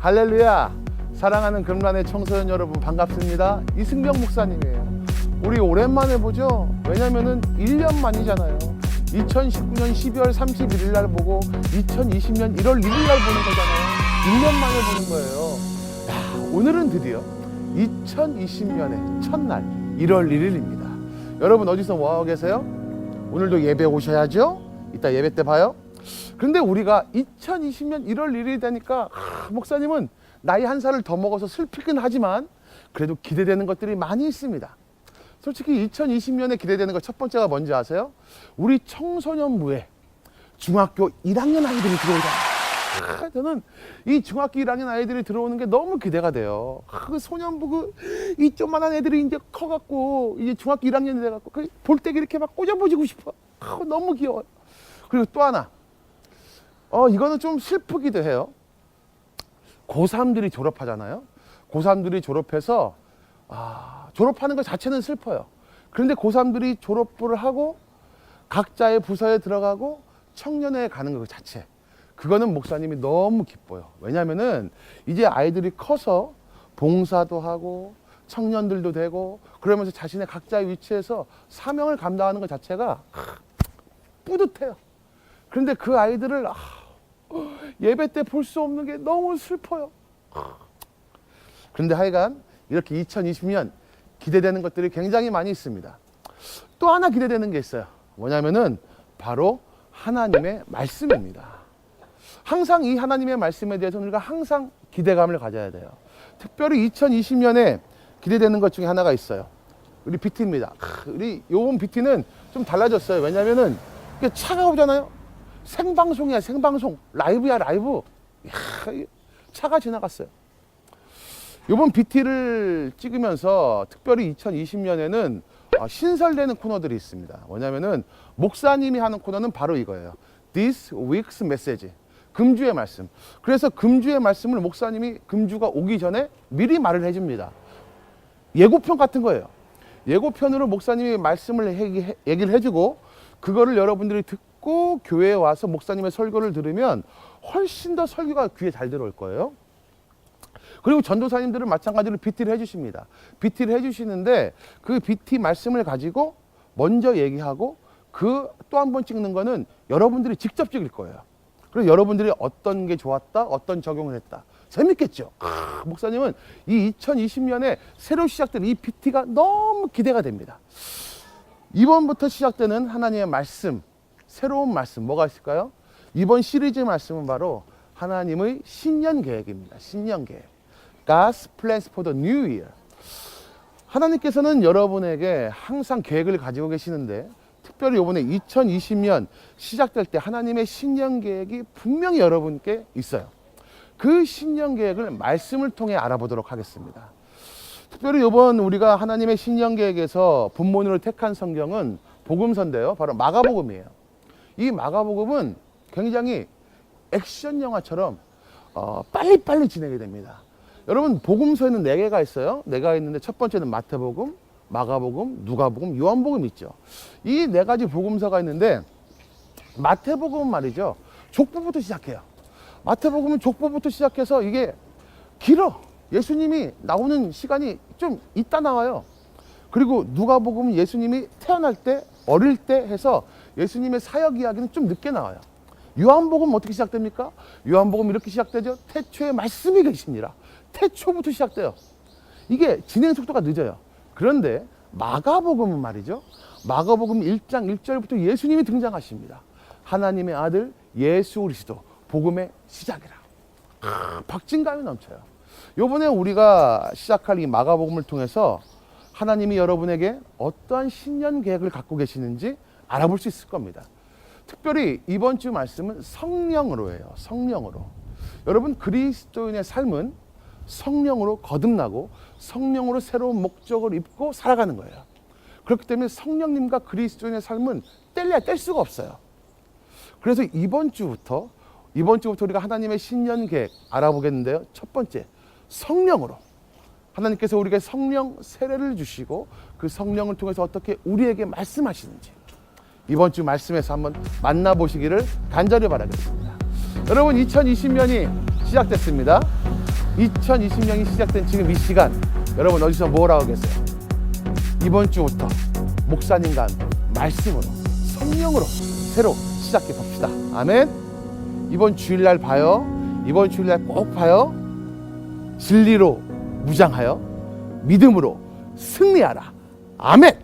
할렐루야! 사랑하는 금란의 청소년 여러분 반갑습니다. 이승병 목사님이에요. 우리 오랜만에 보죠? 왜냐면은 1년 만이잖아요. 2019년 12월 31일 날 보고 2020년 1월 1일 날 보는 거잖아요. 1년 만에 보는 거예요. 야, 오늘은 드디어 2020년의 첫날 1월 1일입니다. 여러분 어디서 뭐하고 계세요? 오늘도 예배 오셔야죠? 이따 예배 때 봐요. 그런데 우리가 2020년 1월 1일이 되니까 목사님은 나이 한 살을 더 먹어서 슬프긴 하지만 그래도 기대되는 것들이 많이 있습니다. 솔직히 2020년에 기대되는 것 첫 번째가 뭔지 아세요? 우리 청소년부에 중학교 1학년 아이들이 들어오잖아요. 저는 이 중학교 1학년 아이들이 들어오는 게 너무 기대가 돼요. 그 소년부 이 조그만한 애들이 이제 커갖고 이제 중학교 1학년이 돼갖고 그 볼때기 이렇게 막 꽂아보지고 싶어. 너무 귀여워요. 그리고 또 하나, 이거는 좀 슬프기도 해요. 고3들이 졸업하잖아요. 고3들이 졸업해서 졸업하는 것 자체는 슬퍼요. 그런데 고3들이 졸업을 하고 각자의 부서에 들어가고 청년회에 가는 것 자체, 그거는 목사님이 너무 기뻐요. 왜냐면은 이제 아이들이 커서 봉사도 하고 청년들도 되고 그러면서 자신의 각자의 위치에서 사명을 감당하는 것 자체가 뿌듯해요. 그런데 그 아이들을 예배 때 볼 수 없는 게 너무 슬퍼요. 그런데 하여간 이렇게 2020년 기대되는 것들이 굉장히 많이 있습니다. 또 하나 기대되는 게 있어요. 뭐냐면은 바로 하나님의 말씀입니다. 항상 이 하나님의 말씀에 대해서 우리가 항상 기대감을 가져야 돼요. 특별히 2020년에 기대되는 것 중에 하나가 있어요. 우리 BT입니다. 우리 요번 BT는 좀 달라졌어요. 왜냐면은 차가 오잖아요. 생방송이야, 생방송. 라이브야, 라이브. 이야, 차가 지나갔어요. 이번 BT를 찍으면서 특별히 2020년에는 신설되는 코너들이 있습니다. 뭐냐면은 목사님이 하는 코너는 바로 이거예요. This week's message. 금주의 말씀. 그래서 금주의 말씀을 목사님이 금주가 오기 전에 미리 말을 해줍니다. 예고편 같은 거예요. 예고편으로 목사님이 말씀을 얘기를 해주고 그거를 여러분들이 듣고 교회에 와서 목사님의 설교를 들으면 훨씬 더 설교가 귀에 잘 들어올 거예요. 그리고 전도사님들은 마찬가지로 BT를 해주십니다. BT를 해주시는데 그 BT 말씀을 가지고 먼저 얘기하고 그 또 한 번 찍는 거는 여러분들이 직접 찍을 거예요. 그래서 여러분들이 어떤 게 좋았다, 어떤 적용을 했다. 재밌겠죠? 목사님은 이 2020년에 새로 시작된 이 BT가 너무 기대가 됩니다. 이번부터 시작되는 하나님의 말씀, 새로운 말씀 뭐가 있을까요? 이번 시리즈 말씀은 바로 하나님의 신년 계획입니다. 신년 계획. God's plans for the new year. 하나님께서는 여러분에게 항상 계획을 가지고 계시는데 특별히 이번에 2020년 시작될 때 하나님의 신년 계획이 분명히 여러분께 있어요. 그 신년 계획을 말씀을 통해 알아보도록 하겠습니다. 특별히 이번 우리가 하나님의 신년 계획에서 본문으로 택한 성경은 복음서인데요. 바로 마가복음이에요. 이 마가복음은 굉장히 액션 영화처럼 빨리빨리 진행이 됩니다. 여러분 복음서에는 4개가 있어요. 4개가 있는데 첫 번째는 마태복음, 마가복음, 누가복음, 요한복음 있죠. 이 4가지 복음서가 있는데 마태복음은 말이죠. 족보부터 시작해요. 마태복음은 족보부터 시작해서 이게 길어. 예수님이 나오는 시간이 좀 있다 나와요. 그리고 누가복음은 예수님이 태어날 때, 어릴 때 해서 예수님의 사역 이야기는 좀 늦게 나와요. 요한복음은 어떻게 시작됩니까? 요한복음 이렇게 시작되죠. 태초에 말씀이 계십니다. 태초부터 시작돼요. 이게 진행 속도가 늦어요. 그런데 마가복음은 말이죠. 마가복음 1장 1절부터 예수님이 등장하십니다. 하나님의 아들 예수 그리스도, 복음의 시작이라. 박진감이 넘쳐요. 요번에 우리가 시작할 이 마가복음을 통해서 하나님이 여러분에게 어떠한 신년 계획을 갖고 계시는지 알아볼 수 있을 겁니다. 특별히 이번 주 말씀은 성령으로 해요. 성령으로. 여러분 그리스도인의 삶은 성령으로 거듭나고 성령으로 새로운 목적을 입고 살아가는 거예요. 그렇기 때문에 성령님과 그리스도인의 삶은 뗄 수가 없어요. 그래서 이번 주부터 우리가 하나님의 신년 계획 알아보겠는데요. 첫 번째, 성령으로. 하나님께서 우리에게 성령 세례를 주시고 그 성령을 통해서 어떻게 우리에게 말씀하시는지 이번 주 말씀에서 한번 만나보시기를 간절히 바라겠습니다. 여러분 2020년이 시작됐습니다. 2020년이 시작된 지금 이 시간, 여러분 어디서 뭘 하고 계세요? 이번 주부터 목사님과 함께 말씀으로, 성령으로 새로 시작해 봅시다. 아멘. 이번 주일날 봐요. 이번 주일날 꼭 봐요. 진리로 무장하여 믿음으로 승리하라. 아멘.